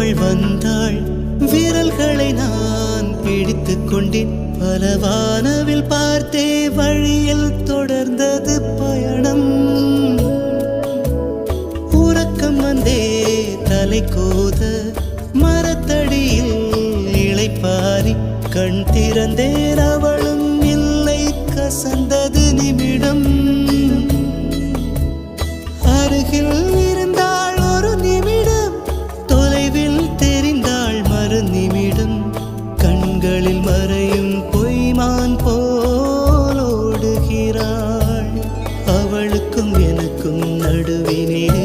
அவள் வந்தாள், விரல்களை நான் பிடித்துக் கொண்டேன். பல வானவில் பார்த்தே வழியில் தொடர்ந்தது பயணம். உறக்கம் வந்தே தலை கோத மரத்தடியில் இளைப்பாரி கண் திறந்தேன். அவளும் இல்லை, கசந்தது நிமிடம். அருகில் இருந்தாள் ஒரு நிமிடம், தொலைவில் தெரிந்தாள் மறு நிமிடம். கண்களில் மறையும் பொய்மான் போலோடுகிறாள். அவளுக்கும் எனக்கும் நடுவினிலே